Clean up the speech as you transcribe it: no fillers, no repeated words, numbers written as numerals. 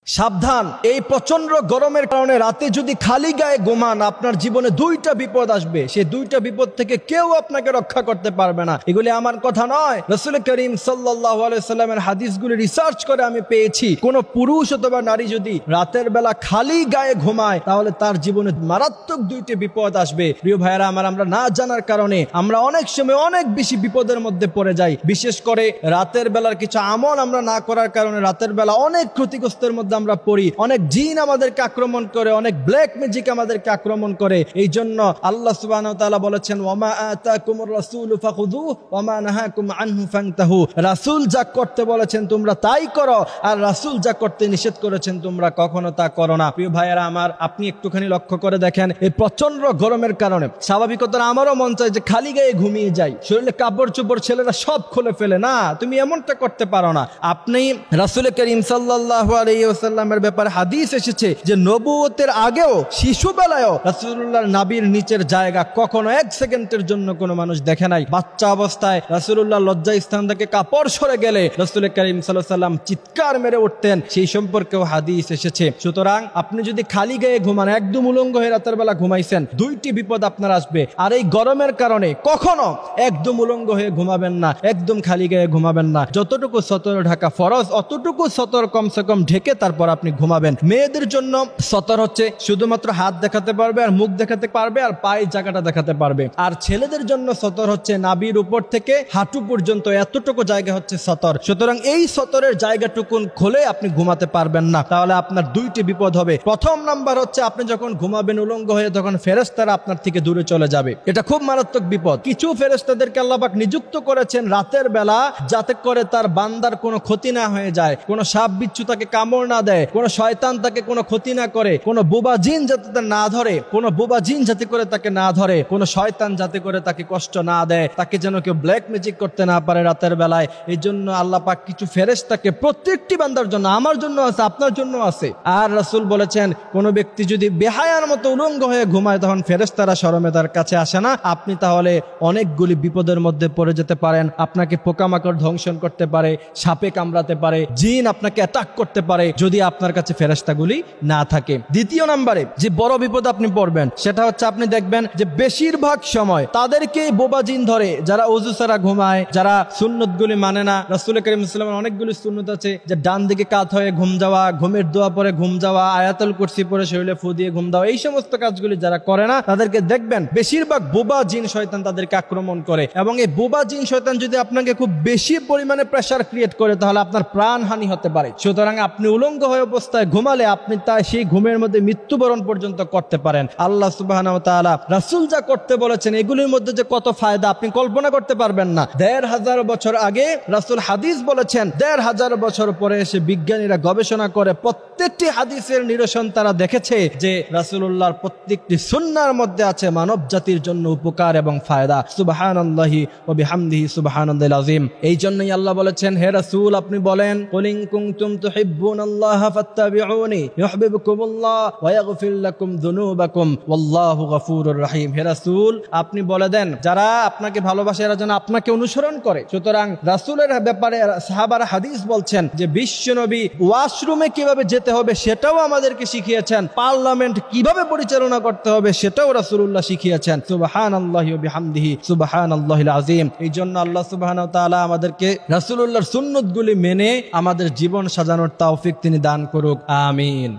সাবধান, এই প্রচন্ড গরমের কারণে রাতে যদি খালি গায়ে ঘুমান আপনার জীবনে দুইটা বিপদ আসবে। সেই দুইটা বিপদ থেকে কেউ আপনাকে রক্ষা করতে পারবে না। এগুলি আমার কথা নয়, রাসূল করিম সাল্লাল্লাহু আলাইহি সাল্লামের হাদিসগুলি রিসার্চ করে আমি পেয়েছি। কোন পুরুষ অথবা নারী যদি রাতের বেলা খালি গায়ে ঘুমায় তাহলে তার জীবনে মারাত্মক দুইটি বিপদ আসবে। প্রিয় ভাইয়েরা আমার, আমরা না জানার কারণে আমরা অনেক সময় অনেক বেশি বিপদের মধ্যে পড়ে যাই। বিশেষ করে রাতের বেলার কিছু আমল আমরা না করার কারণে রাতের বেলা অনেক ক্ষতিগ্রস্তের মধ্যে আমরা পড়ি। অনেক জিন আমাদেরকে আক্রমণ করে, অনেক ব্ল্যাক ম্যাজিক আমাদেরকে আক্রমণ করে। এই জন্য আল্লাহ সুবহানাহু ওয়া তাআলা বলেছেন, ওয়ামা আতাকুমুর রাসূলু ফাখুযুহু ওয়ামা নাহাকুম আনহু ফান্তাহু। রাসূল যা করতে বলেছেন তোমরা তাই করো, আর রাসূল যা করতে নিষেধ করেছেন তোমরা কখনো তা করো না। প্রিয় ভাইয়েরা আমার, আপনি একটুখানি লক্ষ্য করে দেখেন, এই প্রচন্ড গরমের কারণে স্বাভাবিকতা আমারও মন চায় যে খালি গায়ে ঘুমিয়ে যাই, শরীরে কাপড় চোপড় ছেলেরা সব খুলে ফেলে। না, তুমি এমনটা করতে পারো না। আপনি রাসূল করিম সাল্লাল্লাহু আলাইহি ওয়াসাল্লামের ব্যাপারে হাদিস এসেছে যে নবুয়তের আগেও শিশুবেলায়ও রাসূলুল্লাহর নাভির নিচের জায়গা কখনো এক সেকেন্ডের জন্য কোনো মানুষ দেখে নাই। বাচ্চা অবস্থায় রাসূলুল্লাহ লজ্জা স্থান থেকে কাপড় সরে গেলে রাসূল করিম সাল্লাল্লাহু আলাইহি ওয়াসাল্লাম চিৎকার মেরে উঠতেন, সেই সম্পর্কেও হাদিস এসেছে। সুতরাং আপনি যদি খালি গায়ে ঘুমান, একদম উলঙ্গ হয়ে রাতের বেলা ঘুমাইছেন, দুইটি বিপদ আপনার আসবে। আর এই গরমের কারণে কখনো একদম উলঙ্গ হয়ে ঘুমাবেন না, একদম খালি গায়ে ঘুমাবেন না। যতটুকু সতর ঢাকা ফরজ অতটুকু সতর কমসে কম ঢেকে তারপর আপনি ঘুমাবেন। মেয়েদের জন্য সতর হচ্ছে শুধুমাত্র হাত দেখাতে পারবে আর মুখ দেখাতে পারবে আর পায়ের জায়গাটা দেখাতে পারবে। আর ছেলেদের জন্য সতর হচ্ছে নাভির উপর থেকে হাঁটু পর্যন্ত এতটুকু জায়গা হচ্ছে সতর। সুতরাং এই সতরের জায়গাটুকুন খুলে আপনি ঘুমাতে পারবেন না, তাহলে আপনার দুইটি বিপদ হবে। প্রথম নাম্বার হচ্ছে আপনি যখন ঘুমাবেন উলঙ্গ হয়ে, তখন ফেরেশতারা আপনার থেকে দূরে চলে যাবে। এটা খুব মারাত্মক বিপদ। কিছু ফেরেশতাদেরকে আল্লাহ পাক নিযুক্ত করেছেন রাতের বেলা, যাতে করে তার বান্দার কোনো ক্ষতি না হয়ে যায়, কোনো সাপ বিচ্ছু তাকে কামড় না দেয়, কোনো শয়তান তাকে কোনো ক্ষতি না করে, কোনো বোবা জিন যাতে না ধরে, কোনো বোবা জিন যাতে করে তাকে না ধরে, কোনো শয়তান যাতে করে তাকে কষ্ট না দেয়, তাকে যেন কেউ ব্ল্যাক ম্যাজিক করতে না পারে রাতের বেলায়। এই জন্য আল্লাহ পাক কিছু ফেরেশতাকে প্রত্যেকটি বান্দার জন্য, আমার জন্য আছে, আপনার জন্য আছে। আর রাসূল বলেছেন, কোনো ব্যক্তি যদি বেহায়ার মতো উলঙ্গ হয়ে ঘুমায় তখন ফেরেশতারা শরমে তার কাছে আসে না। আপনি তাহলে অনেকগুলি বিপদের মধ্যে পড়ে যেতে পারেন। আপনাকে পোকামাকড় ধ্বংসন করতে পারে, সাপে কামড়াতে পারে, জিন আপনাকে অ্যাটাক করতে পারে যদি আপনার কাছে ফেরেশতাগুলি না থাকে। দ্বিতীয় নম্বরে যে বড় বিপদ আপনি পড়বেন সেটা হচ্ছে, আপনি দেখবেন যে বেশিরভাগ সময় তাদেরকে বোবা জিন ধরে যারা ওযু ছাড়া ঘুমায়, যারা সুন্নতগুলি মানে না। রাসূল করিম সাল্লাল্লাহু আলাইহি ওয়াসাল্লামের অনেকগুলি সুন্নত আছে, যে ডান দিকে কাত হয়ে ঘুম যাওয়া, ঘুমের দোয়া পরে ঘুম যাওয়া, আয়াতুল কুরসি পরে শরীরে ফু দিয়ে ঘুম দেওয়া, এই সমস্ত কাজগুলি যারা করে না তাদেরকে দেখবেন বেশিরভাগ বোবা জিন শয়তান তাদেরকে আক্রমণ করে। এবং এই বোবা জিন শয়তান যদি আপনাকে খুব বেশি পরিমাণে প্রেসার ক্রিয়েট করে তাহলে আপনার প্রাণহানি হতে পারে। সুতরাং আপনি উলঙ্গ হয়ে অবস্থায় ঘুমালে আপনি তাই সেই ঘুমের মধ্যে মৃত্যুবরণ পর্যন্ত করতে পারেন। আল্লাহ সুবহানাহু ওয়া তাআলা রাসূল যা করতে বলেছেন এগুলির মধ্যে যে কত ফায়দা আপনি কল্পনা করতে পারবেন না। ১৫০০ বছর আগে রাসূল হাদিস বলেছেন, ১৫০০ বছর পরে এসে বিজ্ঞানীরা গবেষণা করে প্রত্যেকটি হাদিসের নিরসন তারা দেখেছে যে রাসূলুল্লাহর প্রত্যেকটি সুন্নাহর মধ্যে আছে মানব জাতির জন্য উপকার এবং ফায়দা। সুবহানাল্লাহি ওয়া বিহামদিহি সুবহানাল্লাহিল আযীম। এই জন্যই আল্লাহ বলেছেন, হে রাসূল আপনি বলেন, কুল ইন কুনতুম তুহিব্বুনাল্লাহা ফাত্তাবিউনি ইউহিব্বুকুমুল্লাহ ওয়া ইয়াগফির লাকুম যুনুবাকুম ওয়াল্লাহু গফুরুর রহিম। হে রাসূল আপনি বলে দেন, যারা আপনাকে ভালোবাসে এরা যেন আপনাকে অনুসরণ করে। সুতরাং রাসূলের ব্যাপারে সাহাবারা হাদিস বলছেন যে বিশ্বনবী ওয়াশরুমে কিভাবে যেতে হবে সেটাও আমাদেরকে শিখিয়েছেন, পার্লামেন্ট কিভাবে পরিচালনা করতে হবে সেটাও রাসূলুল্লাহ শিখিয়েছেন। সুবহানাল্লাহি ওয়া বিহামদিহি সুবহানাল্লাহিল আযীম। এই জন্য আল্লাহ সুবহানাহু ওয়া তাআলা আমাদেরকে রাসূলুল্লাহর সুন্নতগুলি মেনে আমাদের জীবন সাজানোর তৌফিক তিনি দান করুক। আমিন।